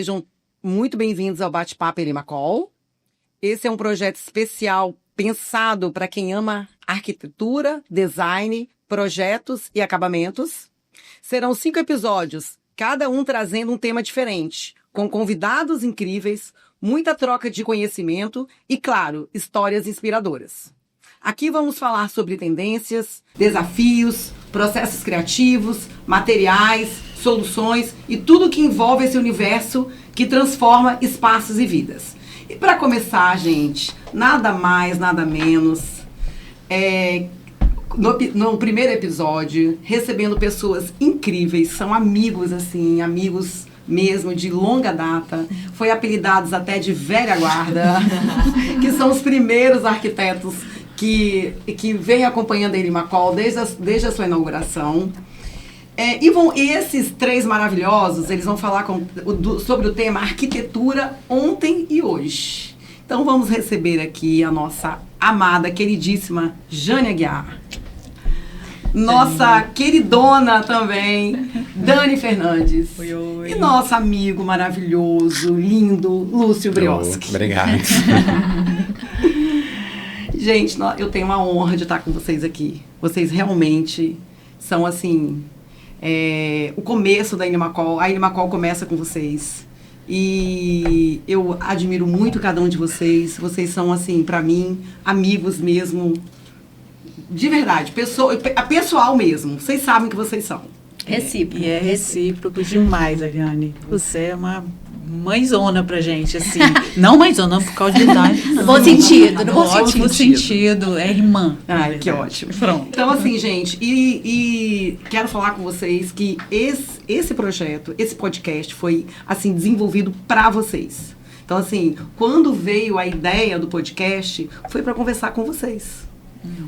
sejam muito bem-vindos ao Bate-Papo Elimacol. Esse é um projeto especial pensado para quem ama arquitetura, design, projetos e acabamentos. Serão 5 episódios, cada um trazendo um tema diferente, com convidados incríveis, muita troca de conhecimento e, claro, histórias inspiradoras. Aqui vamos falar sobre tendências, desafios, processos criativos, materiais, soluções e tudo que envolve esse universo que transforma espaços e vidas. E para começar, gente, nada mais, nada menos, no primeiro episódio, recebendo pessoas incríveis, são amigos, assim, amigos mesmo de longa data, foi apelidados até de velha guarda, que são os primeiros arquitetos que vem acompanhando a Elimacol desde a sua inauguração. E esses 3 maravilhosos, eles vão falar sobre o tema arquitetura ontem e hoje. Então vamos receber aqui a nossa amada, queridíssima Jane Aguiar. Nossa queridona também, Dani Fernandes. Oi, oi. E nosso amigo maravilhoso, lindo, Lúcio Brioski. Obrigado. Gente, eu tenho uma honra de estar com vocês aqui. Vocês realmente são, assim, o começo da Elimacol. A Elimacol começa com vocês. E eu admiro muito cada um de vocês. Vocês são, assim, para mim, amigos mesmo. De verdade, pessoal mesmo. Vocês sabem que vocês são. Recíproco. E é recíproco demais, Ariane. Você é uma mãezona pra gente, assim. Não mãezona por causa de idade, não. No bom sentido, no bom ótimo sentido. É irmã. Ai, que ótimo. Pronto. Então, assim, gente, e quero falar com vocês que esse projeto, esse podcast foi, assim, desenvolvido pra vocês. Então, assim, quando veio a ideia do podcast, foi pra conversar com vocês.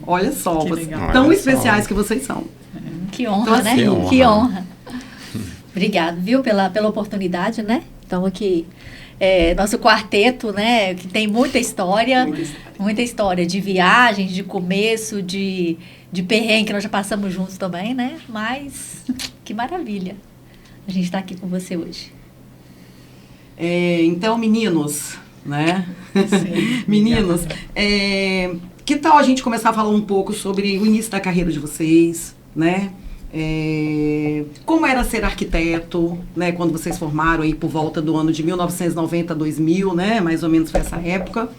Olha só, tão especiais que vocês são. Que honra, então, né? assim, Que honra. Obrigado, viu, pela oportunidade, né? Então, aqui, nosso quarteto, né, que tem muita história de viagem, de começo, de perrengue, que nós já passamos juntos também, né? Mas, que maravilha a gente estar aqui com você hoje. Então, meninos, né? Sim, Meninos, que tal a gente começar a falar um pouco sobre o início da carreira de vocês, né? Como era ser arquiteto, né? Quando vocês formaram aí por volta do ano de 1990 a 2000, né? Mais ou menos foi essa época.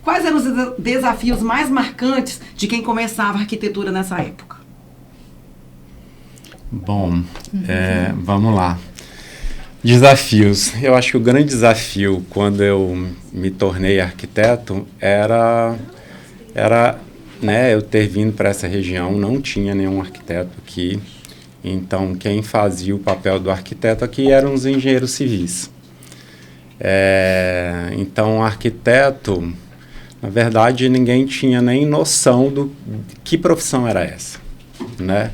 Quais eram os desafios mais marcantes de quem começava a arquitetura nessa época? Bom, vamos lá. Desafios. Eu acho que o grande desafio quando eu me tornei arquiteto era né, eu ter vindo para essa região, não tinha nenhum arquiteto aqui. Então, quem fazia o papel do arquiteto aqui eram os engenheiros civis. Então, arquiteto, na verdade, ninguém tinha nem noção de que profissão era essa, né?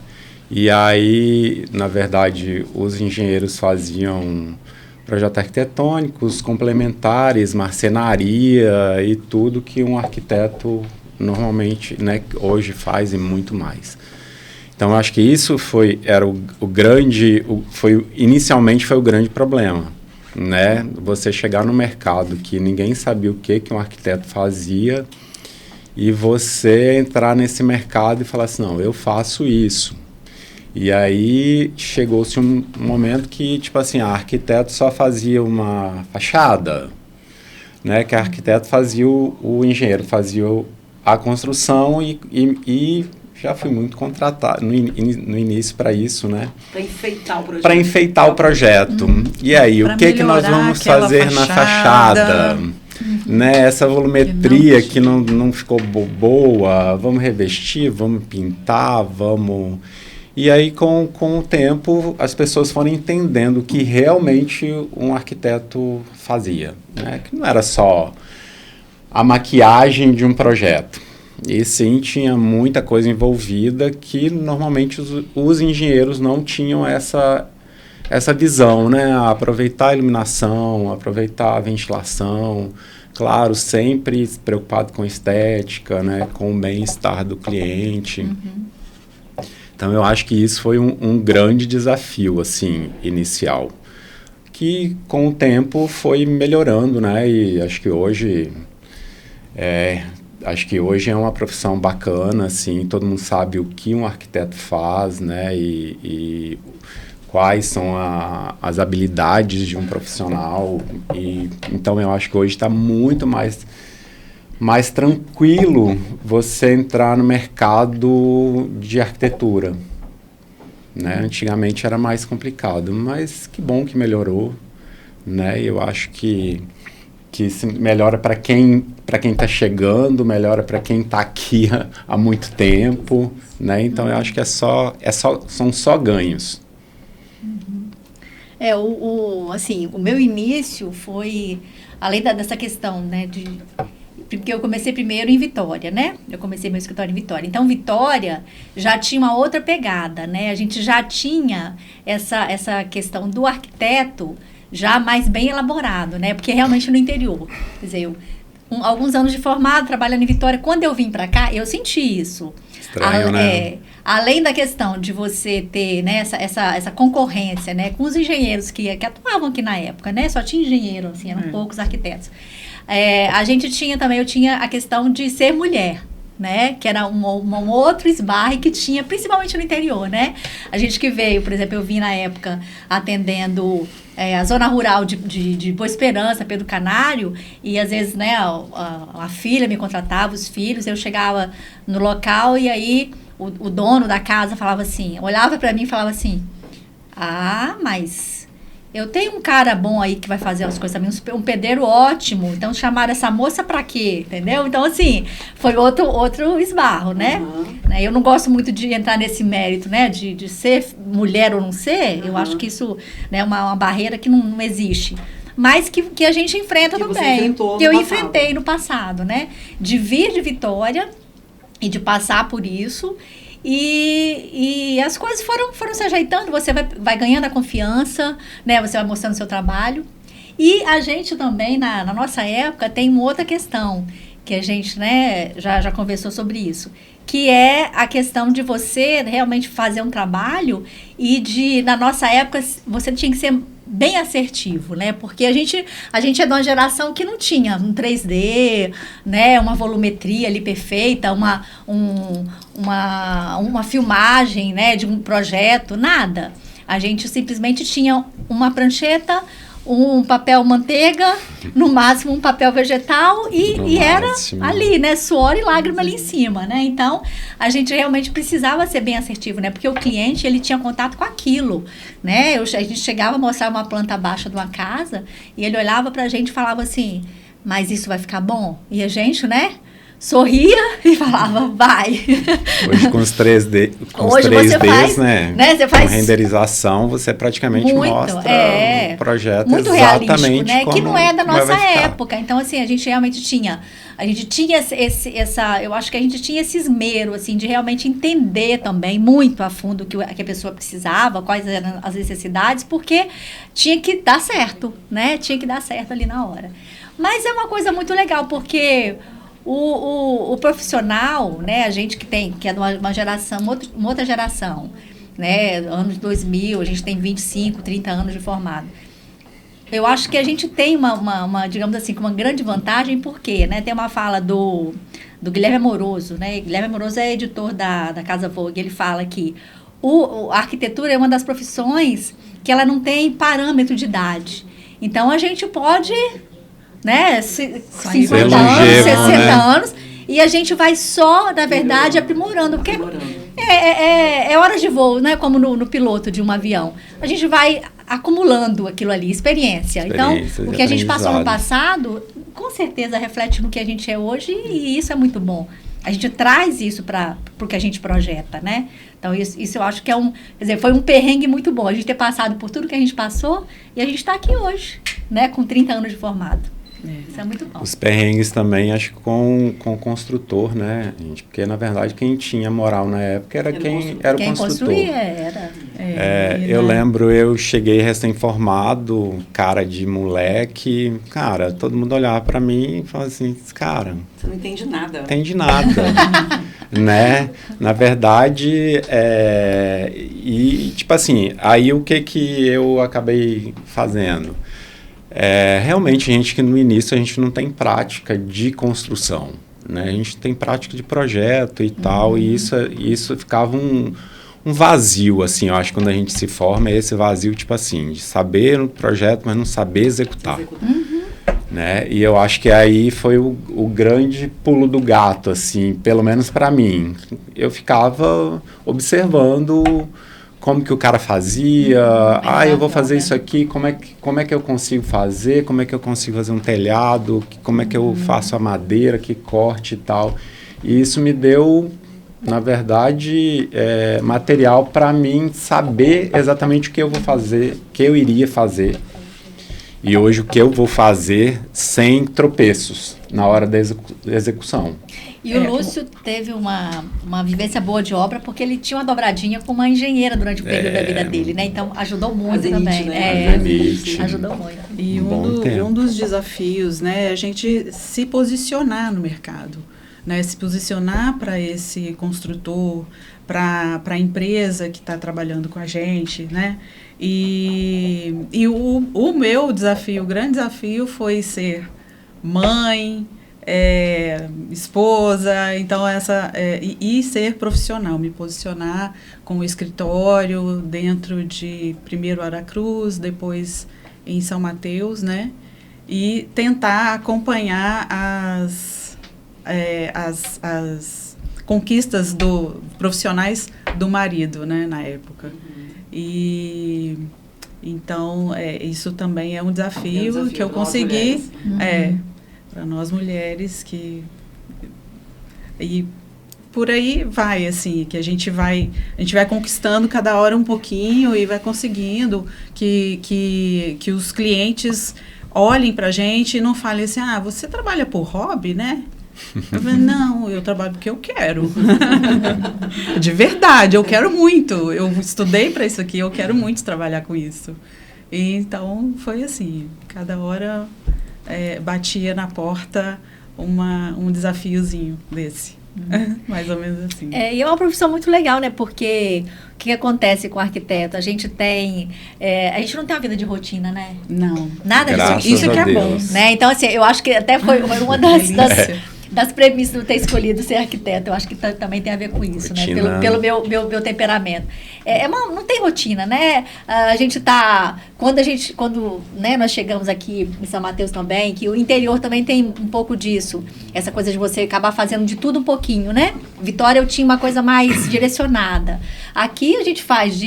E aí, na verdade, os engenheiros faziam projetos arquitetônicos, complementares, marcenaria e tudo que um arquiteto normalmente, né, hoje faz e muito mais. Então, eu acho que isso inicialmente foi o grande problema, né? Você chegar no mercado que ninguém sabia o que um arquiteto fazia e você entrar nesse mercado e falar assim, não, eu faço isso. E aí chegou-se um momento que, tipo assim, a arquiteto só fazia uma fachada, né? Que a arquiteto fazia o engenheiro fazia a construção e já fui muito contratado no início para isso, né? Para enfeitar o projeto. Para enfeitar o projeto. E aí, o que nós vamos fazer na fachada? Né? Essa volumetria que não ficou boa, vamos revestir, vamos pintar, vamos... E aí, com o tempo, as pessoas foram entendendo o que realmente um arquiteto fazia, né? Que não era só a maquiagem de um projeto. E sim, tinha muita coisa envolvida que normalmente os engenheiros não tinham essa visão, né? Aproveitar a iluminação, aproveitar a ventilação, claro, sempre preocupado com estética, né? Com o bem-estar do cliente. Uhum. Então, eu acho que isso foi um grande desafio, assim, inicial. que com o tempo foi melhorando, né? E acho que hoje é uma profissão bacana, assim, todo mundo sabe o que um arquiteto faz, né? E quais são as habilidades de um profissional. E então eu acho que hoje está muito mais tranquilo você entrar no mercado de arquitetura, né? Antigamente era mais complicado, mas que bom que melhorou, né? Eu acho que se melhora para quem está chegando, melhora para quem está aqui há muito tempo, né? Então eu acho que são só ganhos. Assim, o meu início foi, além dessa questão, né, porque eu comecei primeiro em Vitória, né? Eu comecei meu escritório em Vitória. Então, Vitória já tinha uma outra pegada, né? A gente já tinha essa questão do arquiteto já mais bem elaborado, né? Porque realmente no interior. Quer dizer, alguns anos de formado, trabalhando em Vitória. Quando eu vim para cá, eu senti isso. Estranho, né? Além da questão de você ter, né, essa concorrência, né, com os engenheiros que atuavam aqui na época, né? Só tinha engenheiro, assim, eram poucos arquitetos. Eu tinha a questão de ser mulher, né? Que era um outro esbarre que tinha, principalmente no interior, né? A gente que veio, por exemplo, eu vim na época atendendo a zona rural de Boa Esperança, Pedro Canário, e às vezes, né, a filha me contratava, os filhos, eu chegava no local e aí o dono da casa falava assim, olhava para mim e falava assim, mas eu tenho um cara bom aí que vai fazer as coisas também, um pedreiro ótimo, então chamaram essa moça pra quê, entendeu? Então, assim, foi outro esbarro, né? Eu não gosto muito de entrar nesse mérito, né? De ser mulher ou não ser, eu acho que isso, né, é uma barreira que não existe. Mas que a gente enfrenta que também, que eu enfrentei no passado, né? De vir de Vitória e de passar por isso. E as coisas foram se ajeitando, você vai ganhando a confiança, né? Você vai mostrando o seu trabalho. E a gente também, na nossa época, tem uma outra questão, que a gente, né, já conversou sobre isso, que é a questão de você realmente fazer um trabalho e na nossa época, você tinha que ser bem assertivo, né? Porque a gente é de uma geração que não tinha um 3D, né? Uma volumetria ali perfeita, uma filmagem, né? De um projeto, nada. A gente simplesmente tinha uma prancheta, um papel manteiga, no máximo um papel vegetal e era ali, né, suor e lágrima ali em cima, né? Então, a gente realmente precisava ser bem assertivo, né? Porque o cliente, ele tinha contato com aquilo, né? A gente chegava a mostrar uma planta baixa de uma casa e ele olhava pra gente e falava assim, mas isso vai ficar bom? E a gente, né, sorria e falava, vai. Hoje com os 3D, né? Você faz com renderização, você praticamente mostra o projeto muito exatamente, né? como Que não é da nossa época. época. Então, assim, a gente realmente tinha eu acho que a gente tinha esse esmero, assim, de realmente entender também muito a fundo o que a pessoa precisava, quais eram as necessidades, porque tinha que dar certo, né? Tinha que dar certo ali na hora. Mas é uma coisa muito legal, porque o profissional, né, a gente que é de uma geração, uma outra geração, né, anos 2000, a gente tem 25, 30 anos de formado. Eu acho que a gente tem uma digamos assim, uma grande vantagem, porque, né, tem uma fala do Guilherme Amoroso, né, Guilherme Amoroso é editor da Casa Vogue, ele fala que a arquitetura é uma das profissões que ela não tem parâmetro de idade. Então, a gente pode, né, 50 anos, 60 anos, e a gente vai só, na verdade, aprimorando, porque é horas de voo, né, como no piloto de um avião. A gente vai acumulando aquilo ali, experiência. Então, o que a gente passou no passado, com certeza reflete no que a gente é hoje, e isso é muito bom. A gente traz isso para o que a gente projeta, né? Então, isso eu acho que quer dizer, foi um perrengue muito bom, a gente ter passado por tudo que a gente passou, e a gente está aqui hoje, né, com 30 anos de formado. Isso é muito bom. Os perrengues também, acho que com o construtor, né, gente? Porque, na verdade, quem tinha moral na época era quem era o quem construtor. construía era. Eu lembro, eu cheguei recém-formado, cara de moleque, cara, todo mundo olhava pra mim e falava assim, cara... Você não entende nada. Entende nada, né? Na verdade, e tipo assim, aí o que eu acabei fazendo? Realmente, que no início a gente não tem prática de construção, né? A gente tem prática de projeto e tal, e isso ficava um vazio, assim, eu acho, quando a gente se forma, é esse vazio, tipo assim, de saber no projeto, mas não saber executar. Né? E eu acho que aí foi o grande pulo do gato, assim, pelo menos para mim. Eu ficava observando como que o cara fazia, eu vou fazer isso aqui, como é que eu consigo fazer, como é que eu consigo fazer um telhado, como é que eu faço a madeira, que corte e tal. E isso me deu, na verdade, material para mim saber exatamente o que eu vou fazer, o que eu iria fazer. E hoje o que eu vou fazer sem tropeços na hora da execução. E o Lúcio teve uma vivência boa de obra porque ele tinha uma dobradinha com uma engenheira durante o período da vida dele, né? Então ajudou muito também. Ajudou muito. E um dos desafios, né, é a gente se posicionar no mercado, né? Se posicionar para esse construtor, para a empresa que está trabalhando com a gente, né? E o meu desafio, o grande desafio foi ser mãe, esposa, então e ser profissional, me posicionar com o escritório dentro de primeiro Aracruz, depois em São Mateus, né? E tentar acompanhar as conquistas profissionais do marido, né, na época. E então isso também é um desafio que eu consegui para nós mulheres e por aí vai, assim, que a gente vai conquistando cada hora um pouquinho e vai conseguindo que os clientes olhem para a gente e não falem assim, você trabalha por hobby, né? Eu falei, não, eu trabalho porque eu quero. De verdade, eu quero muito. Eu estudei para isso aqui, eu quero muito trabalhar com isso. E então foi assim, cada hora batia na porta um desafiozinho desse. Mais ou menos assim. E é uma profissão muito legal, né? Porque o que acontece com o arquiteto? A gente não tem uma vida de rotina, né? Não. Nada disso. Isso que é bom. Né? Então, assim, eu acho que até foi uma das premissas de ter escolhido ser arquiteto. Eu acho que também tem a ver com isso, rotina. Né? Pelo meu temperamento. Não tem rotina, né? A gente tá... Quando né, nós chegamos aqui em São Mateus também, que o interior também tem um pouco disso. Essa coisa de você acabar fazendo de tudo um pouquinho, né? Vitória eu tinha uma coisa mais direcionada. Aqui a gente faz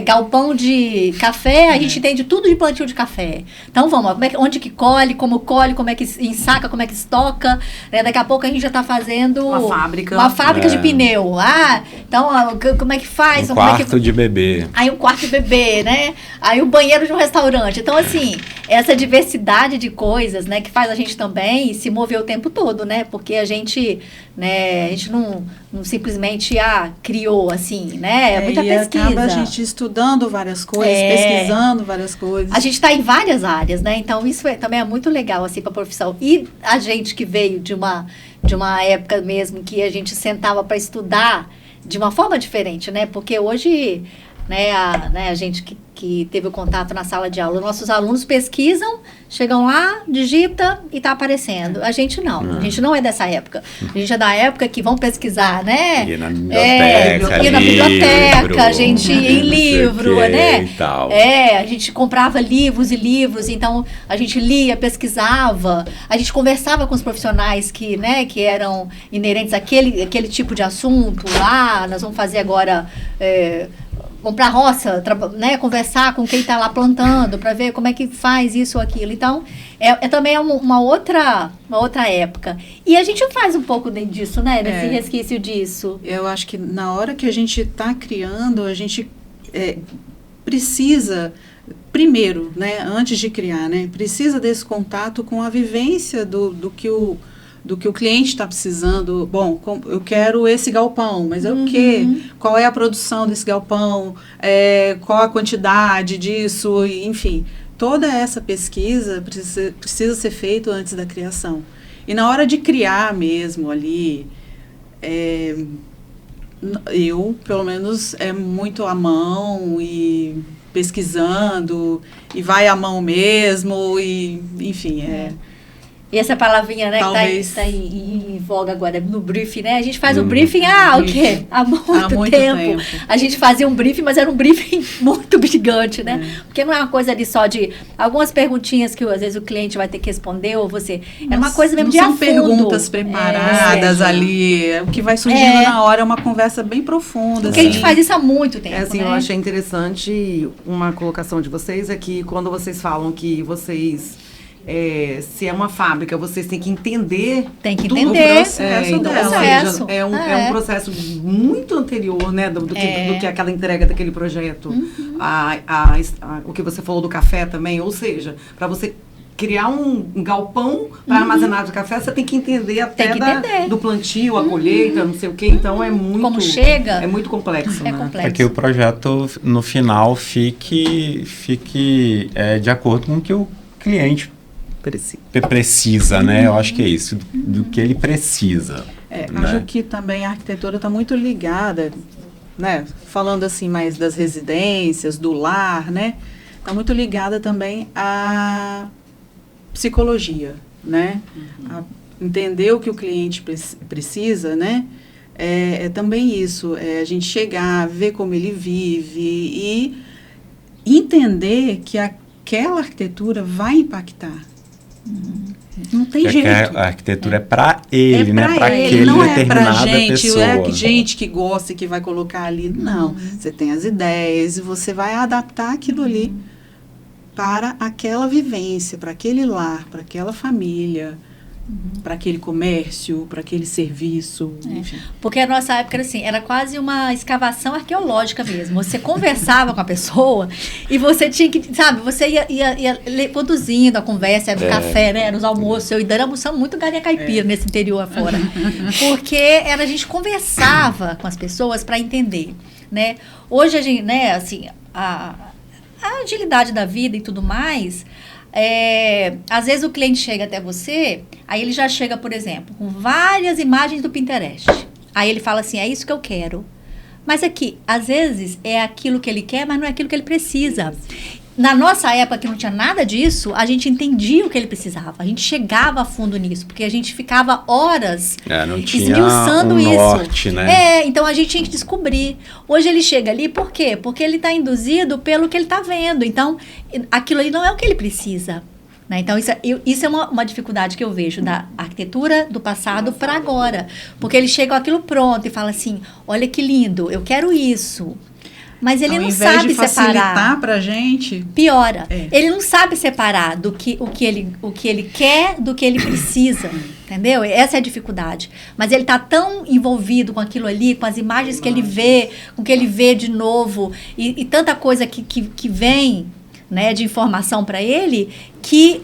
galpão de café, a gente tem de tudo de plantio de café. Então vamos, onde que colhe, como é que ensaca, como é que estoca. Né? Daqui a pouco a gente já está fazendo uma fábrica de pneu. Então como é que faz? Quarto de bebê. Aí um quarto de bebê, né? Aí o banheiro de um restaurante. Então, assim, essa diversidade de coisas, né, que faz a gente também se mover o tempo todo, né? Porque a gente não simplesmente criou, assim, né? É muita pesquisa. Acaba a gente estudando várias coisas, pesquisando várias coisas. A gente está em várias áreas, né? Então, isso também é muito legal, assim, para a profissão. E a gente que veio de uma época mesmo que a gente sentava para estudar de uma forma diferente, né? Porque hoje, a gente que teve o contato na sala de aula, nossos alunos pesquisam, chegam lá, digita e está aparecendo. A gente não. A gente não é dessa época. A gente é da época que vão pesquisar, né? Ir na biblioteca, a gente ia em livro, né? E tal. A gente comprava livros e livros, então a gente lia, pesquisava, a gente conversava com os profissionais que eram inerentes àquele tipo de assunto. Nós vamos fazer agora... vamos para a roça, conversar com quem está lá plantando, para ver como é que faz isso ou aquilo. Então, também uma outra época. E a gente faz um pouco disso, né? Desse resquício disso. Eu acho que na hora que a gente está criando, a gente precisa primeiro, né, antes de criar, né, precisa desse contato com a vivência do que o cliente está precisando. Bom, eu quero esse galpão, mas é o quê? Qual é a produção desse galpão? Qual a quantidade disso? Enfim, toda essa pesquisa precisa ser feita antes da criação. E na hora de criar mesmo ali, eu, pelo menos, muito à mão e pesquisando, e vai à mão mesmo, e enfim, E essa palavrinha, né, talvez, que tá em voga agora no briefing, né? A gente faz um briefing, o quê? Há muito tempo. A gente fazia um briefing, mas era um briefing muito gigante, né? Porque não é uma coisa ali só de algumas perguntinhas que às vezes o cliente vai ter que responder, ou você... É uma coisa mesmo de a fundo. Não são perguntas preparadas ali. O que vai surgindo na hora é uma conversa bem profunda. Porque a gente faz isso há muito tempo, assim, né? Eu achei interessante uma colocação de vocês, é que quando vocês falam que vocês... se é uma fábrica, vocês têm que entender... Tem que tudo entender. O processo Então, dela. Ou seja, é um processo muito anterior, né, do que aquela entrega daquele projeto. O que você falou do café também, ou seja, para você criar um galpão para armazenar de café, você tem que entender até do plantio, a colheita, não sei o quê. Então, é muito... Como chega. É muito complexo, né? Complexo. Para que o projeto, no final, fique de acordo com o que o cliente precisa, né? Eu acho que é isso, do que ele precisa. Né? Acho que também a arquitetura está muito ligada, né? Falando assim mais das residências, do lar, né? Está muito ligada também à psicologia, né? A entender o que o cliente precisa, né? É também isso, a gente chegar, ver como ele vive e entender que aquela arquitetura vai impactar. Não tem jeito. A arquitetura é para ele, né? Para aquele não determinada pessoa. Não é pra gente que gosta e que vai colocar ali. Não. Você tem as ideias e você vai adaptar aquilo ali para aquela vivência, para aquele lar, para aquela família, para aquele comércio, para aquele serviço. Enfim. Porque a nossa época era assim, era quase uma escavação arqueológica mesmo. Você conversava com a pessoa e você tinha que, sabe, você ia conduzindo a conversa, era no café, né, era nos almoços. Eu e Dani almoçamos muito galinha caipira nesse interior afora. Porque a gente conversava com as pessoas para entender, né? Hoje a gente, né, assim, a agilidade da vida e tudo mais... às vezes o cliente chega até você, aí ele já chega, por exemplo, com várias imagens do Pinterest. Aí ele fala assim, é isso que eu quero. Mas aqui, às vezes, é aquilo que ele quer, mas não é aquilo que ele precisa. Na nossa época, que não tinha nada disso, a gente entendia o que ele precisava. A gente chegava a fundo nisso, porque a gente ficava horas esmiuçando isso. Norte, né? Então a gente tinha que descobrir. Hoje ele chega ali, por quê? Porque ele está induzido pelo que ele está vendo. Então, aquilo ali não é o que ele precisa. Né? Então, isso é uma dificuldade que eu vejo da arquitetura do passado para agora. Porque ele chega com aquilo pronto e fala assim, olha que lindo, eu quero isso. Mas ele não sabe separar. Ao invés de facilitar pra gente, piora. Ele não sabe separar o que ele quer do que ele precisa, entendeu? Essa é a dificuldade. Mas ele está tão envolvido com aquilo ali, com as imagens que ele vê, com o que ele vê de novo, e tanta coisa que vem, né, de informação para ele, que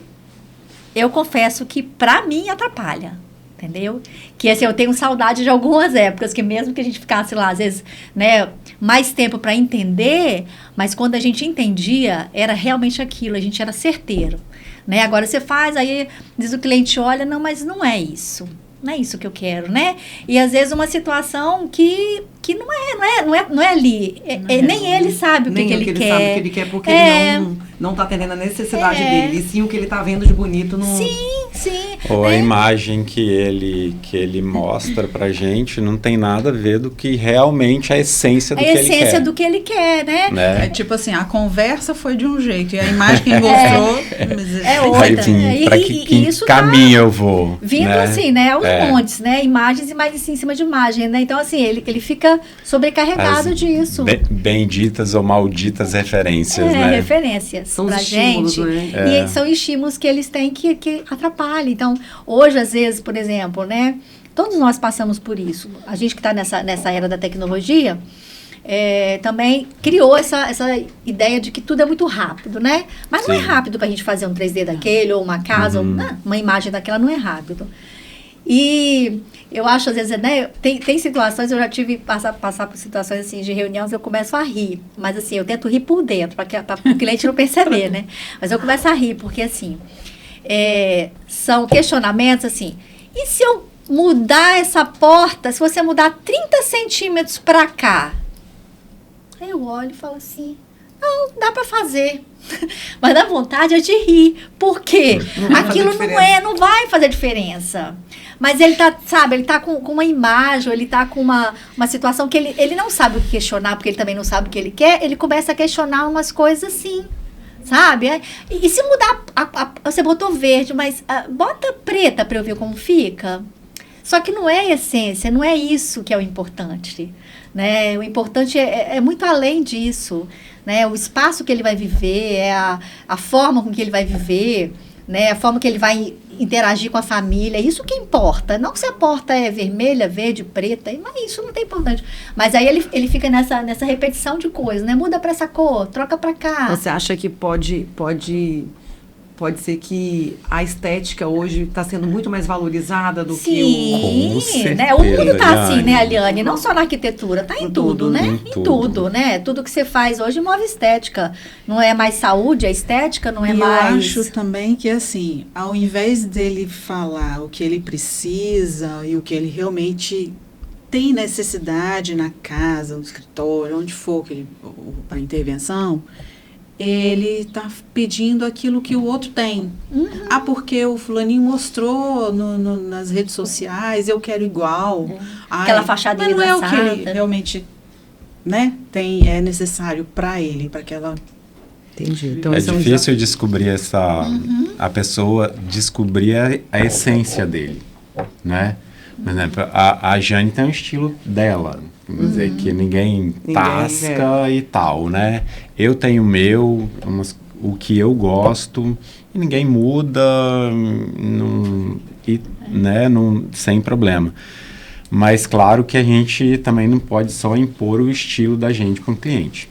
eu confesso que para mim atrapalha. Entendeu? Que assim, eu tenho saudade de algumas épocas, que mesmo que a gente ficasse lá, às vezes, né, mais tempo para entender, mas quando a gente entendia, era realmente aquilo, a gente era certeiro. Né? Agora você faz, aí diz o cliente, olha, não, mas não é isso. Não é isso que eu quero, né? E às vezes uma situação que não é ali. Nem ele sabe o que ele quer. Sabe o que ele quer, porque ele não está atendendo a necessidade dele. E sim o que ele está vendo de bonito no... Sim. Ou a imagem que ele mostra pra gente não tem nada a ver do que realmente a essência do que ele quer. A essência do que ele quer, né? É tipo assim, a conversa foi de um jeito e a imagem que ele mostrou é outra. Aí, pra que isso caminho eu vou? Vindo assim, né? Aos montes, né? Imagens em cima de imagem, né? Então, assim, ele fica sobrecarregado disso. Benditas ou malditas referências, né? Referências são pra estímulos, gente. Né? E são estímulos que eles têm que atrapalham. Então, hoje, às vezes, por exemplo, né? Todos nós passamos por isso. A gente que está nessa era da tecnologia, também criou essa ideia de que tudo é muito rápido, né? Mas não é Sim. rápido para a gente fazer um 3D daquele, ou uma casa, ou, uma imagem daquela, não é rápido. E eu acho, às vezes, né, tem situações, eu já tive passar por situações assim de reuniões, eu começo a rir, mas assim, eu tento rir por dentro, para o cliente não perceber, né? Mas eu começo a rir, porque assim, são questionamentos assim, e se eu mudar essa porta, se você mudar 30 centímetros para cá? Aí eu olho e falo assim, não, dá para fazer. Mas dá vontade é de rir. Por quê? Aquilo não vai fazer diferença. Mas ele tá, sabe, ele tá com uma imagem, ele tá com uma situação que ele não sabe o que questionar, porque ele também não sabe o que ele quer, ele começa a questionar umas coisas assim, sabe? E se mudar, você botou verde, mas bota preta para eu ver como fica? Só que não é a essência, não é isso que é o importante, né? O importante é muito além disso, né? O espaço que ele vai viver, a forma com que ele vai viver, né? A forma que ele vai interagir com a família, isso que importa. Não se a porta é vermelha, verde, preta, mas isso não tem importante. Mas aí ele fica nessa repetição de coisas, né? Muda para essa cor, troca para cá. Você acha que pode ser que a estética hoje está sendo muito mais valorizada do que Com Sim, certeza, né? O mundo está assim, Eliane. né, Eliane? Não só na arquitetura, está em tudo, né? Em Tudo, né? Tudo que você faz hoje move estética. Não é mais saúde, a estética não é E mais... eu acho também que, assim, ao invés dele falar o que ele precisa e o que ele realmente tem necessidade na casa, no escritório, onde for para intervenção, ele está pedindo aquilo que o outro tem. Porque o fulaninho mostrou nas redes sociais, eu quero igual. Aquela fachada mas não é o que ele dançada. realmente, né, é necessário para ele, para aquela... Entendi. Então, É esse difícil descobrir a pessoa descobrir a essência dele, né? Por exemplo, a Jane tem um estilo dela, vamos dizer, que ninguém tasca e tal, né? Eu tenho o meu, o que eu gosto, e ninguém muda, sem problema. Mas claro que a gente também não pode só impor o estilo da gente para um cliente.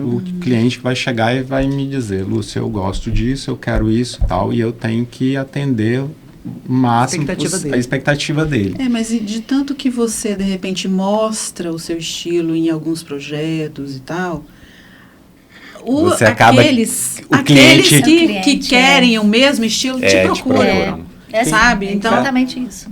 O cliente vai chegar e vai me dizer, Lúcia, eu gosto disso, eu quero isso e tal, e eu tenho que atender o máximo a expectativa dele. Mas de tanto que você, de repente, mostra o seu estilo em alguns projetos e tal, Você acaba... aqueles cliente- que querem o mesmo estilo te procuram. Sabe? Então, exatamente isso.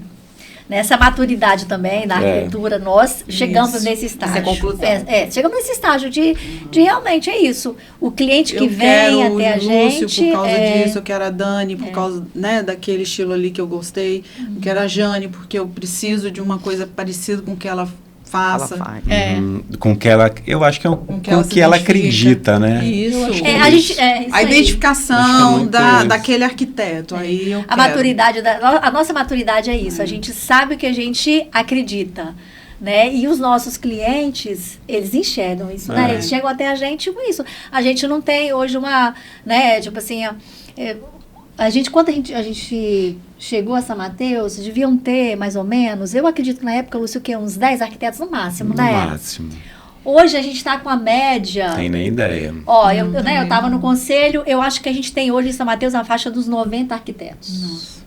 Nessa maturidade também da arquitetura, nós chegamos nesse estágio. Essa é a conclusão. Chegamos nesse estágio de realmente é isso. O cliente que vem até a gente... por causa disso, eu quero a Dani por causa, né, daquele estilo ali que eu gostei. Eu quero a Jane porque eu preciso de uma coisa parecida com o que ela faça. Com que ela, eu acho que é com que ela acredita, né? Isso. Isso A aí. identificação daquele arquiteto. Aí eu A maturidade, a nossa maturidade é isso. A gente sabe o que a gente acredita, né? E os nossos clientes, eles enxergam isso, né? Eles chegam até a gente com isso. A gente não tem hoje uma, né? Tipo assim, quando a gente chegou a São Mateus, deviam ter mais ou menos, eu acredito que na época, Lúcio, que uns 10 arquitetos no máximo, né? No máximo. Hoje a gente está com a média... Tem nem ideia. Ó, eu estava no conselho, eu acho que a gente tem hoje em São Mateus a faixa dos 90 arquitetos. Nossa.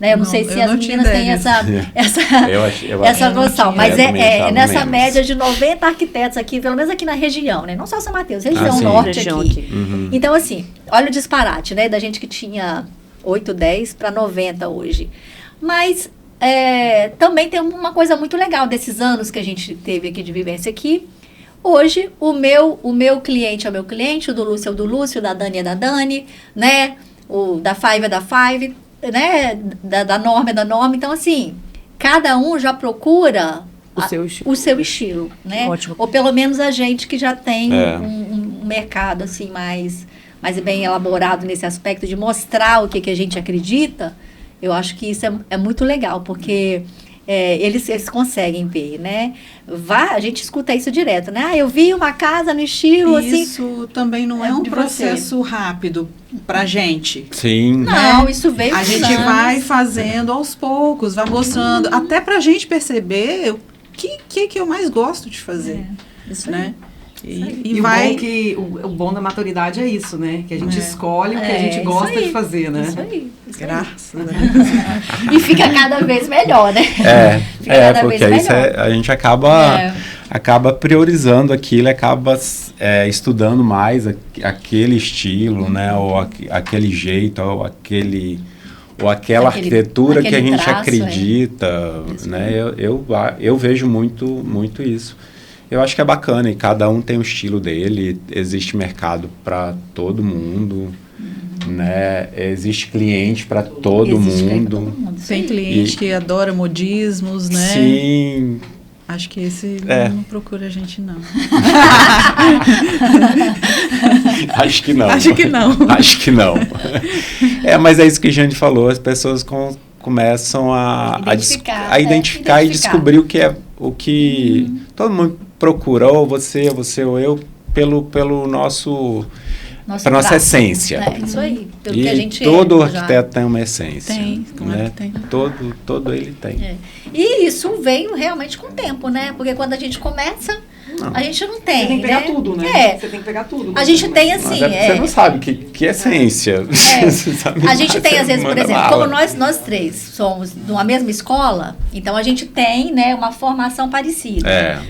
Né? Eu não sei se as meninas têm Eu essa noção, mas é nessa menos. média de 90 arquitetos aqui, pelo menos aqui na região, né? Não só São Mateus, região sim. norte Região aqui. Uhum. Então, assim, olha o disparate, né? Da gente que tinha 8, 10 para 90 hoje. Mas também tem uma coisa muito legal desses anos que a gente teve aqui de vivência aqui. Hoje, o meu cliente é o meu cliente, o do Lúcio é o do Lúcio, o da Dani é da Dani, né? O da Five é da Five, né? Da Norma é da Norma. Então, assim, cada um já procura o seu estilo, né? Ótimo. Ou pelo menos a gente que já tem um mercado, assim, mais bem elaborado nesse aspecto de mostrar o que a gente acredita. Eu acho que isso é muito legal, porque... eles conseguem ver, né? A gente escuta isso direto, né? Eu vi uma casa no estilo assim. Isso também não é um processo rápido pra gente. Sim. Não, isso veio A gente vai fazendo aos poucos, vai mostrando, até pra gente perceber o que eu mais gosto de fazer. Isso né? E vai... o bom da maturidade é isso, né? Que a gente escolhe o que a gente gosta de fazer, né? Isso aí. Graças a Deus. E fica cada vez melhor, né? Porque aí a gente acaba priorizando aquilo, acaba estudando mais aquele estilo, né? Ou aquele jeito, ou aquela arquitetura que a gente acredita, né? Eu vejo muito isso. Eu acho que é bacana e cada um tem o estilo dele, existe mercado para todo mundo, né? Existe cliente para todo mundo. Tem cliente que adora modismos, né? Sim. Acho que esse não procura a gente, não. Acho que não. Acho que não. Acho que não. Mas é isso que a gente falou, as pessoas começam a identificar e descobrir o que todo mundo procura, ou você ou eu, pela nossa essência. Isso aí. Pelo e que a gente todo arquiteto tem uma essência. Tem, né? tem. Todo ele tem. E isso veio realmente com o tempo, né? Porque quando a gente começa, a gente não tem. Você tem que pegar tudo, né? Você tem que pegar tudo. A gente tem assim. Você não sabe que essência. A gente tem, às vezes, por exemplo, como nós três somos de uma mesma escola, então a gente tem, né, uma formação parecida.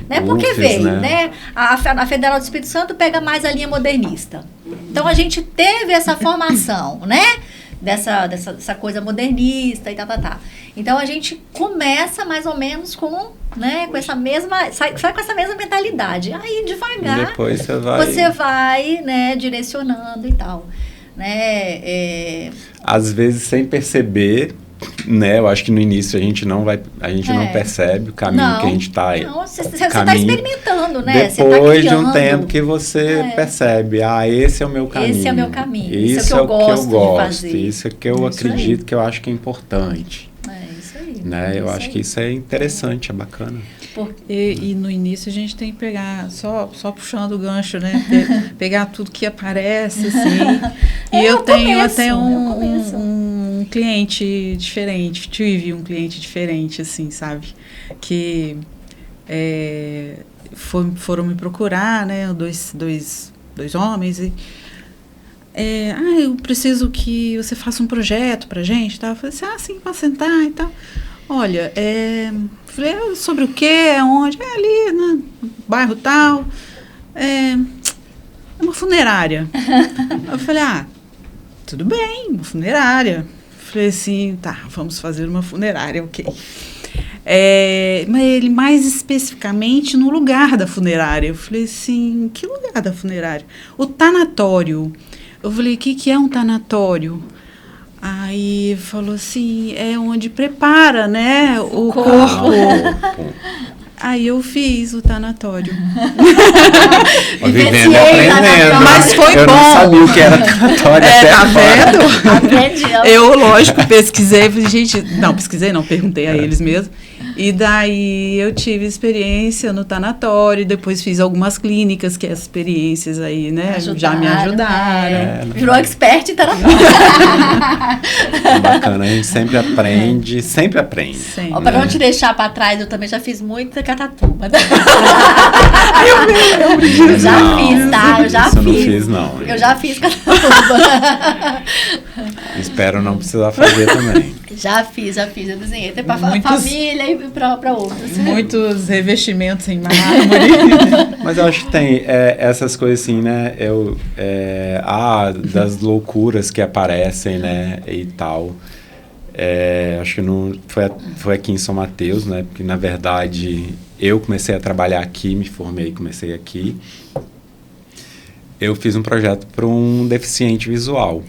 Né? Porque veio, né? A Federal do Espírito Santo pega mais a linha modernista. Então a gente teve essa formação, né? Dessa coisa modernista e tá. Então a gente começa mais ou menos com essa mesma, sai com essa mesma mentalidade. Aí devagar depois você vai, né, direcionando e tal, né? Às vezes sem perceber, né? Eu acho que no início a gente não percebe o caminho que a gente está. Você está experimentando, né? Depois de um tempo que você percebe, esse é o meu caminho. Esse é o meu caminho. Isso é o que eu gosto de fazer. Isso é que eu acredito, que eu acho que é importante. Isso aí. Né? Eu acho que isso é interessante, é bacana. E no início a gente tem que pegar, só puxando o gancho, né? Pegar tudo que aparece, assim. E eu tenho até um cliente diferente, tive um cliente diferente, assim, sabe? Que foram me procurar, né? Dois homens e... eu preciso que você faça um projeto pra gente, tá? Eu falei assim, sim, posso sentar e tal. Olha, falei, sobre o quê? Onde? Ali, no bairro tal. É uma funerária. Eu falei, tudo bem, uma funerária. Falei assim, tá, vamos fazer uma funerária, ok. Mas ele mais especificamente no lugar da funerária. Eu falei assim, que lugar da funerária? O tanatório. Eu falei, o que é um tanatório? Aí falou assim, é onde prepara, né, o corpo. Aí eu fiz o tanatório. Vivendo e aprendendo. Mas foi eu bom. Eu não sabia o que era tanatório até tá agora. Vendo? Aprendi. Eu, lógico, pesquisei. Gente, não, perguntei a eles mesmo. E daí eu tive experiência no tanatório, depois fiz algumas clínicas, que as experiências aí, né, já me ajudaram. Virou expert em tanatório. Bacana, a gente sempre aprende. Para não te deixar para trás, eu também já fiz muita catatuba. Eu já fiz, tá? Eu já fiz. Não fiz, não. Eu já fiz catatuba. Espero não precisar fazer também. Já fiz. Eu desenhei até para família e para outros. Muitos revestimentos em mármore. Mas eu acho que tem essas coisas assim, né? Das loucuras que aparecem, né? E tal. Acho que foi aqui em São Mateus, né? Porque, na verdade, eu comecei a trabalhar aqui, me formei, comecei aqui. Eu fiz um projeto para um deficiente visual.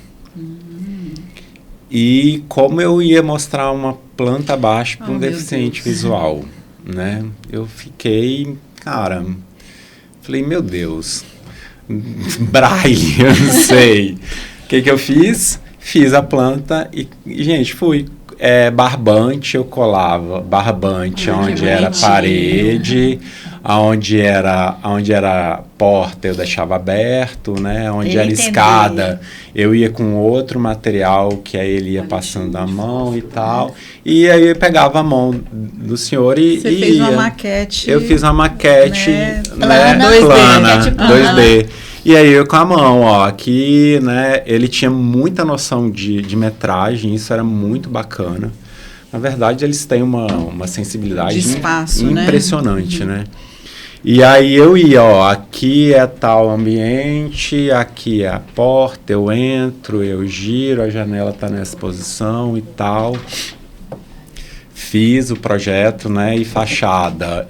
E como eu ia mostrar uma planta abaixo para um deficiente visual, né? Eu fiquei, falei, meu Deus, braille, eu não sei. O que eu fiz? Fiz a planta e gente, fui barbante, eu colava barbante onde era parede, Onde era porta eu deixava aberto, né? Onde era escada eu ia com outro material que aí ele ia passando a mão e tal. E aí eu pegava a mão do senhor e Você fez uma maquete. Eu fiz uma maquete, né? Plana, 2D. E aí eu com a mão, ó, aqui, né? Ele tinha muita noção de metragem, isso era muito bacana. Na verdade, eles têm uma sensibilidade de espaço, impressionante, né? E aí eu ia, ó, aqui é tal ambiente, aqui é a porta, eu entro, eu giro, a janela tá nessa posição e tal. Fiz o projeto, né, e fachada.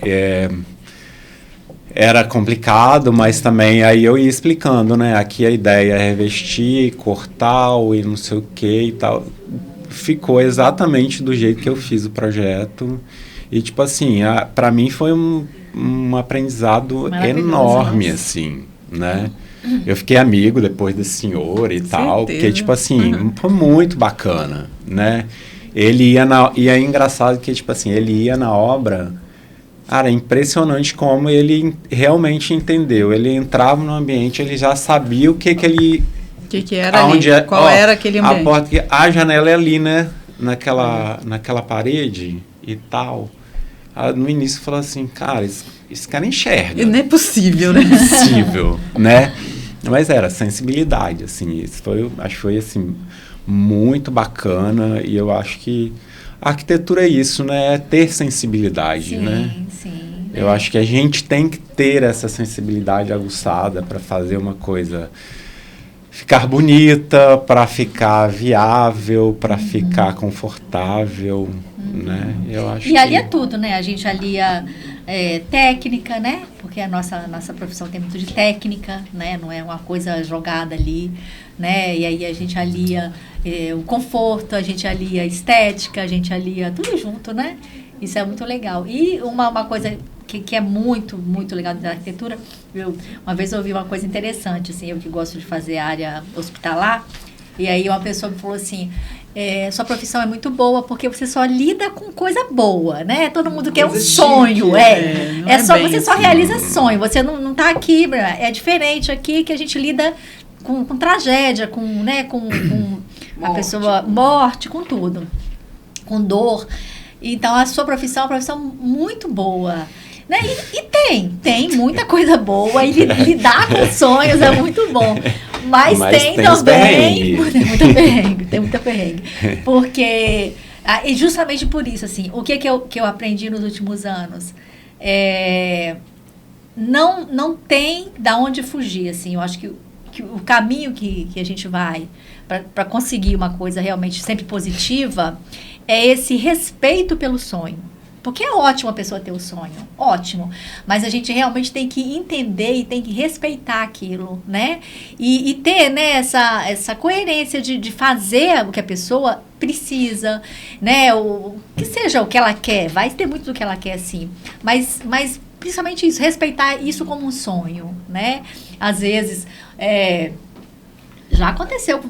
Era complicado, mas também aí eu ia explicando, né, aqui a ideia é revestir, cortar e não sei o que e tal. Ficou exatamente do jeito que eu fiz o projeto. E, tipo assim, para mim foi um aprendizado enorme, assim, né? Eu fiquei amigo depois desse senhor e tal, porque, tipo assim, foi muito bacana, né? Ele ia e é engraçado que, tipo assim, ele ia na obra, cara, é impressionante como ele realmente entendeu. Ele entrava no ambiente, ele já sabia o que ele... O que era ali? Qual era aquele ambiente? A porta, a janela é ali, né? Naquela parede e tal. No início falou assim, cara, esse cara enxerga. Não é possível, né? Não é possível, né? Mas era sensibilidade, assim, isso acho que foi, assim, muito bacana, e eu acho que a arquitetura é isso, né? É ter sensibilidade, sim, né? Sim. Eu acho que a gente tem que ter essa sensibilidade aguçada para fazer uma coisa ficar bonita, para ficar viável, para ficar confortável, né? Eu acho e alia tudo, né? A gente alia técnica, né? Porque a nossa profissão tem muito de técnica, né? Não é uma coisa jogada ali, né? E aí a gente alia o conforto, a gente alia a estética, a gente alia tudo junto, né? Isso é muito legal. E uma coisa que é muito, muito legal da arquitetura, uma vez eu ouvi uma coisa interessante, assim, eu que gosto de fazer área hospitalar, e aí uma pessoa me falou assim, sua profissão é muito boa porque você só lida com coisa boa, né? Todo mundo quer um sonho, você só realiza sonho, você não tá aqui, é diferente aqui que a gente lida com tragédia, com a pessoa, morte, com tudo, com dor. Então, a sua profissão é uma profissão muito boa, né? E tem muita coisa boa, e lidar com sonhos é muito bom. Mas tem também... Tem muita perrengue. Porque... E justamente por isso, assim, o que eu aprendi nos últimos anos? Não tem da onde fugir, assim. Eu acho que o caminho que a gente vai para conseguir uma coisa realmente sempre positiva é esse respeito pelo sonho. Porque é ótimo a pessoa ter o sonho, ótimo. Mas a gente realmente tem que entender e tem que respeitar aquilo, né? E ter, né, essa coerência de fazer o que a pessoa precisa, né? Que seja o que ela quer, vai ter muito do que ela quer, sim. Mas principalmente isso, respeitar isso como um sonho, né? Às vezes... já aconteceu com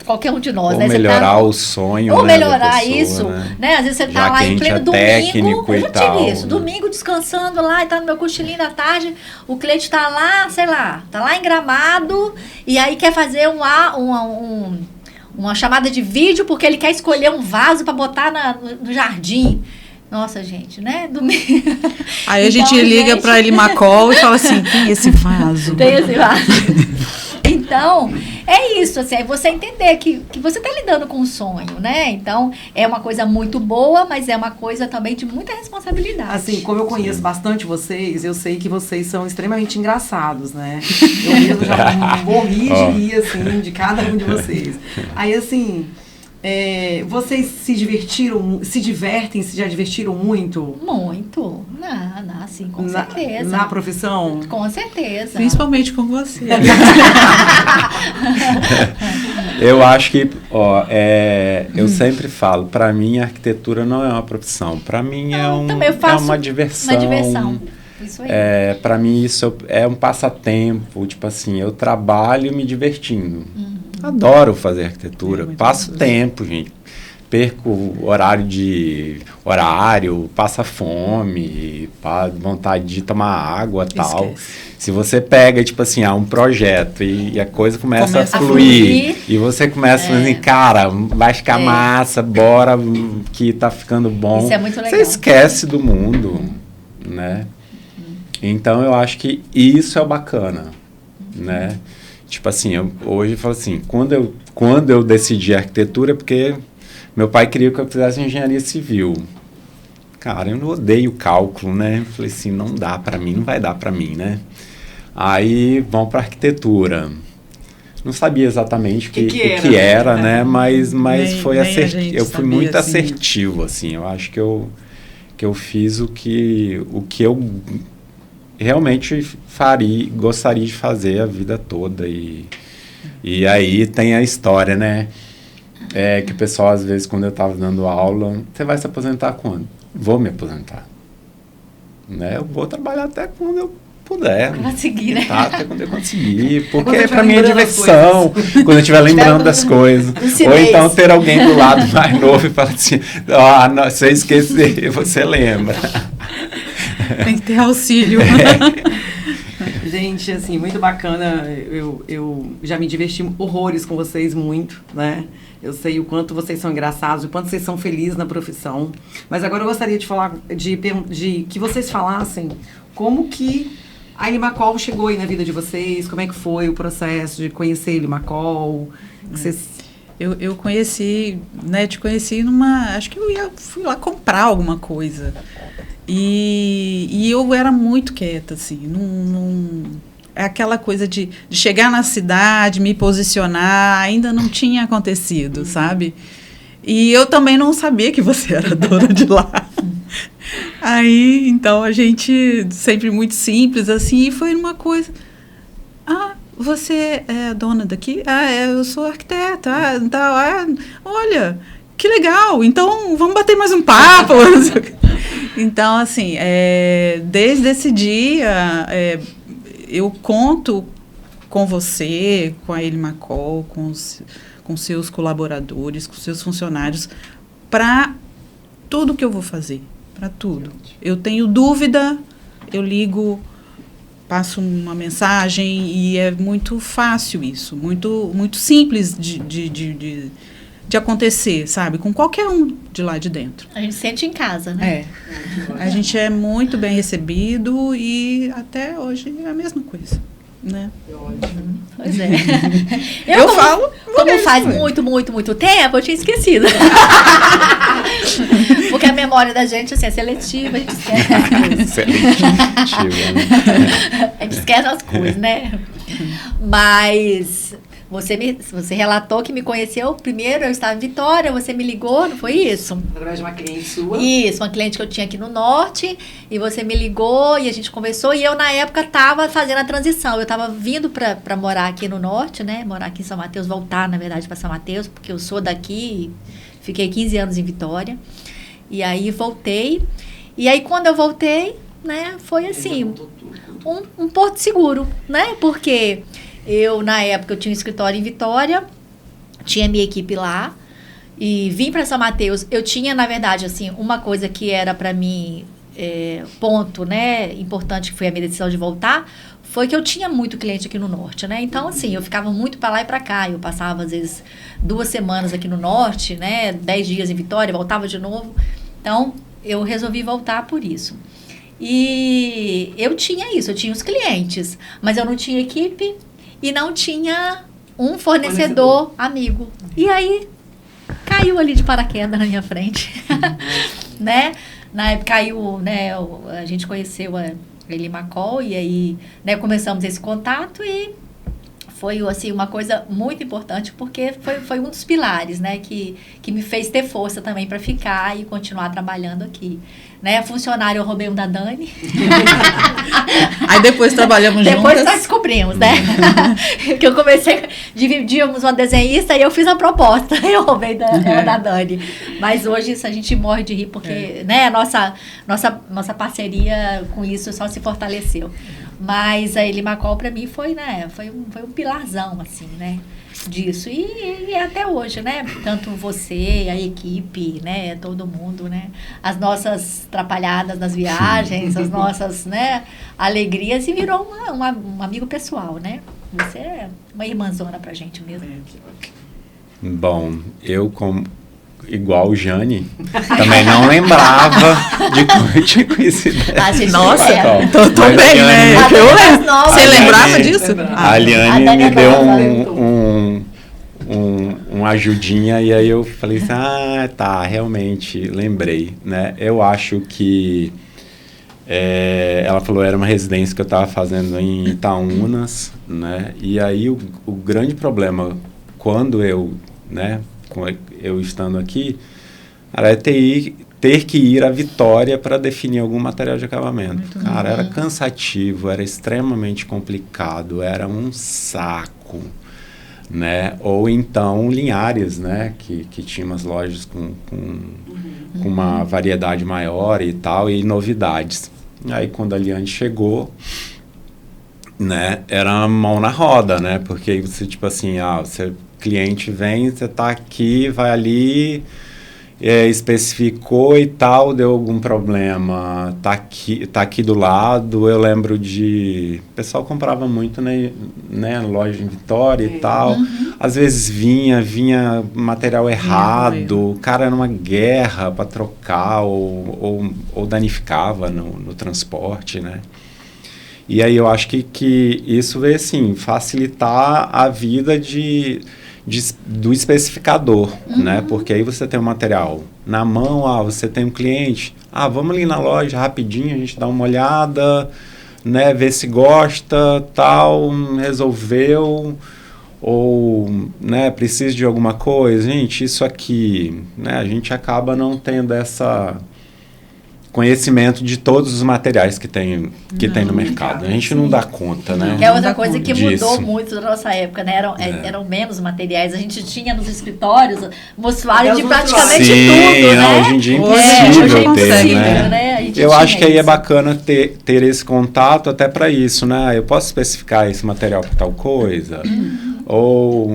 qualquer um de nós, ou né? melhorar o sonho, ou né, melhorar pessoa, isso, né? Às vezes você tá lá em pleno domingo, eu já tive isso, domingo descansando lá, e tá no meu cochilinho da tarde, o cliente tá lá, sei lá, tá lá em Gramado, e aí quer fazer uma chamada de vídeo, porque ele quer escolher um vaso para botar no jardim. Nossa, gente, né? Domingo. Aí a gente liga para Elimacol e fala assim, tem esse vaso. Tem esse vaso. Então, é isso, assim, é você entender que você está lidando com um sonho, né? Então, é uma coisa muito boa, mas é uma coisa também de muita responsabilidade. Assim, como eu conheço bastante vocês, eu sei que vocês são extremamente engraçados, né? Eu mesmo já morri de rir, assim, de cada um de vocês. Aí, assim... vocês se divertem, se já divertiram muito? Muito. Sim, com certeza. Na profissão? Com certeza. Principalmente com você. Eu acho que, eu sempre falo, para mim a arquitetura não é uma profissão. Para mim é uma diversão. Uma diversão. Isso aí. Para mim isso é um passatempo, tipo assim, eu trabalho me divertindo. Adoro fazer arquitetura, passo tempo, gente. perco horário, passa fome, vontade de tomar água e tal. Se você pega, tipo assim, um projeto e a coisa começa a fluir e você começa assim, cara, vai ficar massa, bora, que tá ficando bom. Isso é muito legal. Você esquece do mundo, né? Então, eu acho que isso é o bacana, né? Tipo assim, hoje eu falo assim, quando eu decidi arquitetura, porque meu pai queria que eu fizesse engenharia civil. Cara, eu não odeio cálculo, né? Eu falei assim, não dá pra mim, não vai dar pra mim, né? Aí, vão pra arquitetura. Não sabia exatamente o que era, né? Mas foi assertivo. Eu fui muito assertivo, assim. Eu acho que eu fiz o que eu realmente gostaria de fazer a vida toda. E aí tem a história, né? Que o pessoal, às vezes, quando eu estava dando aula, você vai se aposentar quando? Vou me aposentar. Né? Eu vou trabalhar até quando eu puder. Conseguir, né? Até quando eu conseir. Porque para mim é diversão. Quando eu estiver lembrando das coisas. Ou então ter alguém do lado mais novo e falar assim, se eu esquecer, você lembra. Tem que ter auxílio. Gente, assim, muito bacana. Eu já me diverti horrores com vocês, muito, né? Eu sei o quanto vocês são engraçados, o quanto vocês são felizes na profissão. Mas agora eu gostaria de falar, de que vocês falassem como que a Elimacol chegou aí na vida de vocês, como é que foi o processo de conhecer a Elimacol. Eu conheci, né, te conheci acho que fui lá comprar alguma coisa. E eu era muito quieta, assim, é aquela coisa de chegar na cidade, me posicionar, ainda não tinha acontecido, sabe? E eu também não sabia que você era dona de lá. Aí, então, a gente, sempre muito simples, assim, e foi uma coisa... você é dona daqui? Eu sou arquiteta. Olha, que legal, então vamos bater mais um papo. Então, assim, desde esse dia, eu conto com você, com a Elimacol, com seus colaboradores, com seus funcionários, para tudo que eu vou fazer, para tudo. Eu tenho dúvida, eu ligo, passo uma mensagem e é muito fácil isso, muito, muito simples de acontecer, sabe? Com qualquer um de lá de dentro. A gente sente em casa, né? A gente é muito bem recebido e até hoje é a mesma coisa, né? Pois é. Eu falo... Como faz muito tempo, eu tinha esquecido. Porque a memória da gente, assim, é seletiva, a gente esquece as coisas. Seletiva, né? A gente esquece as coisas, né? Mas... Você relatou que me conheceu primeiro, eu estava em Vitória, você me ligou, não foi isso? Através de uma cliente sua? Isso, uma cliente que eu tinha aqui no Norte, e você me ligou e a gente conversou, e eu na época estava fazendo a transição, eu estava vindo para morar aqui no Norte, né, morar aqui em São Mateus, voltar na verdade para São Mateus, porque eu sou daqui, fiquei 15 anos em Vitória, e aí voltei, e aí quando eu voltei, né, foi assim, um porto seguro, né, porque... Eu, na época, eu tinha um escritório em Vitória, tinha minha equipe lá, e vim para São Mateus. Eu tinha, na verdade, assim, uma coisa que era para mim, ponto, né, importante, que foi a minha decisão de voltar, foi que eu tinha muito cliente aqui no Norte, né? Então, assim, eu ficava muito para lá e para cá. Eu passava, às vezes, 2 semanas aqui no Norte, né, 10 dias em Vitória, voltava de novo. Então, eu resolvi voltar por isso. E eu tinha isso, eu tinha os clientes, mas eu não tinha equipe, e não tinha um fornecedor amigo. E aí, caiu ali de paraquedas na minha frente. Né? Na época caiu, né? A gente conheceu a Elimacol e aí, né, começamos esse contato e foi, assim, uma coisa muito importante, porque foi um dos pilares, né, que me fez ter força também para ficar e continuar trabalhando aqui. Né, funcionário, eu roubei um da Dani. Aí depois trabalhamos juntas. Depois nós descobrimos, né? Que eu comecei, dividíamos uma desenhista e eu fiz a proposta. Eu roubei da Dani. Mas hoje isso a gente morre de rir, porque né, a nossa parceria com isso só se fortaleceu. Mas a Elimacol para mim foi, né, foi um pilarzão, assim, né? disso. E até hoje, né? Tanto você, a equipe, né? Todo mundo, né? As nossas atrapalhadas nas viagens, as nossas, né? Alegrias, e virou um amigo pessoal, né? Você é uma irmãzona pra gente mesmo. Bom, eu igual o Jane, também não lembrava de como eu tinha conhecido. Nossa, tô bem, né? Você lembrava disso? A Liane me deu uma ajudinha, e aí eu falei assim, tá, realmente, lembrei, né? Eu acho que ela falou, era uma residência que eu estava fazendo em Itaúnas, né? E aí o grande problema, quando eu estando aqui, era ter que ir à Vitória para definir algum material de acabamento. Cara, era cansativo, era extremamente complicado, era um saco, né? Ou então Linhares, né? Que tinha umas lojas com uma variedade maior e tal, e novidades. Aí quando a Liane chegou, né? Era uma mão na roda, né? Porque aí você, tipo assim, cliente vem, você tá aqui, vai ali, especificou e tal, deu algum problema, tá aqui do lado. Eu lembro o pessoal comprava muito, né, loja em Vitória e tal. Às vezes vinha material errado, o cara era uma guerra para trocar ou danificava no transporte, né? E aí eu acho que isso veio, assim, facilitar a vida do especificador, né? Porque aí você tem o material na mão, você tem um cliente, vamos ali na loja rapidinho, a gente dá uma olhada, né? Ver se gosta, tal, resolveu, ou, né, precisa de alguma coisa. Gente, isso aqui, né? A gente acaba não tendo essa conhecimento de todos os materiais que tem no mercado. A gente não dá conta, né? É outra coisa que mudou muito na nossa época, né? Eram menos materiais. A gente tinha nos escritórios mostruário de praticamente tudo, né? Hoje em dia é impossível né? Eu acho que aí é bacana ter esse contato até para isso, né? Eu posso especificar esse material para tal coisa? Ou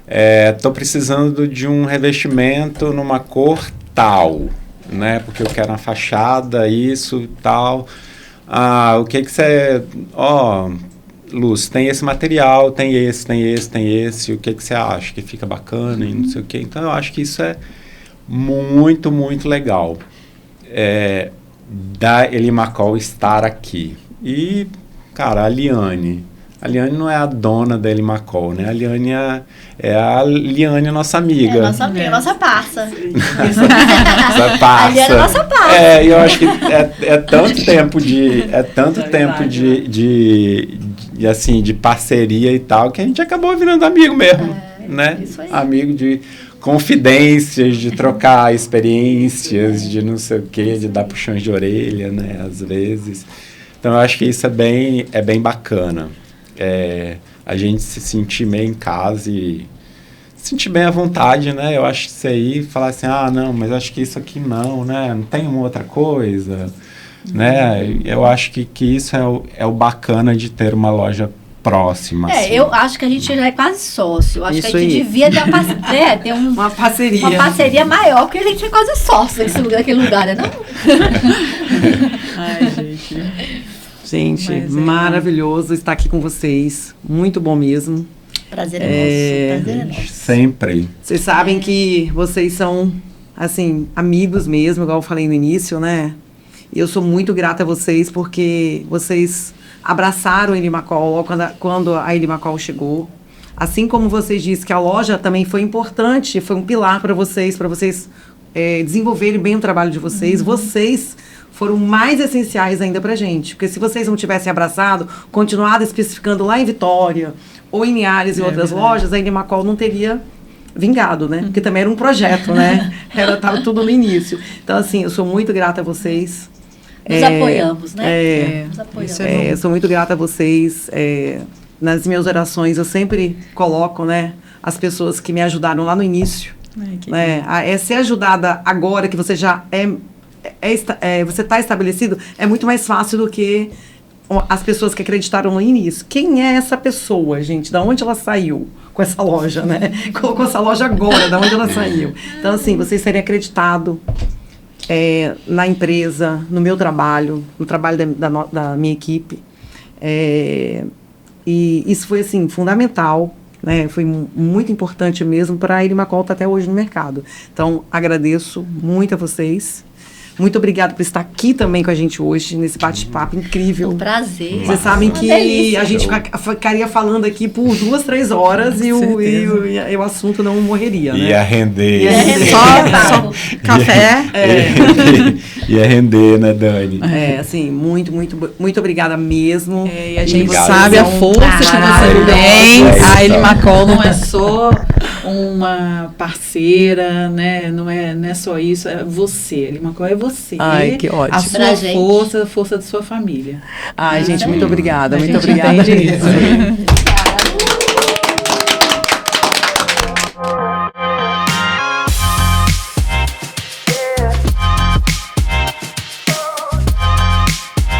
estou precisando de um revestimento numa cor tal, né? Porque eu quero uma fachada, isso e tal. O que você... Luz, tem esse material, tem esse. O que você acha que fica bacana e não sei o quê. Então, eu acho que isso é muito, muito legal. Da Elimacol estar aqui. E, cara, a Liane não é a dona da Elimacol, né? A Liane é a Liane, nossa amiga. Nossa amiga, nossa parça. Nossa parça. A Liane é nossa parça. Eu acho que é tanto tempo de parceria e tal, que a gente acabou virando amigo mesmo, né? Isso aí. Amigo de confidências, de trocar experiências, de não sei o quê, de dar puxões de orelha, né? Às vezes. Então, eu acho que isso é bem bacana. A gente se sentir meio em casa e se sentir bem à vontade, né? Eu acho que isso aí, falar assim, não, mas acho que isso aqui não, né? Não tem uma outra coisa, né? Eu acho que isso é o bacana de ter uma loja próxima. Assim. Eu acho que a gente já é quase sócio. Eu acho isso que a gente devia ter uma parceria. Uma parceria maior, porque a gente é quase sócio naquele lugar, né? Não? Ai, gente. Gente, maravilhoso estar aqui com vocês. Muito bom mesmo. Prazer é nosso. Prazer é nosso. Sempre. Vocês sabem que vocês são, assim, amigos mesmo, igual eu falei no início, né? E eu sou muito grata a vocês, porque vocês abraçaram a Elimacol quando a Elimacol chegou. Assim como vocês disseram que a loja também foi importante, foi um pilar para vocês desenvolverem bem o trabalho de vocês. Vocês foram mais essenciais ainda pra gente. Porque se vocês não tivessem abraçado, continuado especificando lá em Vitória, ou em Linhares e outras lojas, a Elimacol não teria vingado, né? Porque também era um projeto, né? Tava tudo no início. Então, assim, eu sou muito grata a vocês. Nos apoiamos, né? Nos apoiamos. Eu sou muito grata a vocês. Nas minhas orações, eu sempre coloco, né, as pessoas que me ajudaram lá no início. Ser ajudada agora, que você já você está estabelecido, é muito mais fácil do que as pessoas que acreditaram no início. Quem é essa pessoa, gente? Da onde ela saiu com essa loja, né? Colocou essa loja agora, da onde ela saiu. Então, assim, vocês terem acreditado na empresa, no meu trabalho, no trabalho da minha equipe. E isso foi, assim, fundamental, né? Foi muito importante mesmo para a Elimacol estar até hoje no mercado. Então, agradeço muito a vocês. Muito obrigada por estar aqui também com a gente hoje, nesse bate-papo incrível. Um prazer. Vocês sabem que a gente ficaria falando aqui por 2, 3 horas e o assunto não morreria, né? Ia render. Só café. Ia render, né, Dani? Assim, muito, muito, muito obrigada mesmo. E a gente Obrigado. sabe a força que você tem. A Elimacol não é só uma parceira, né? Não é só isso, é você. A Elimacol é você. Ai, que ótimo. A sua força, a força da sua família. Ai, gente, muito obrigada, muito gente obrigada. entende isso.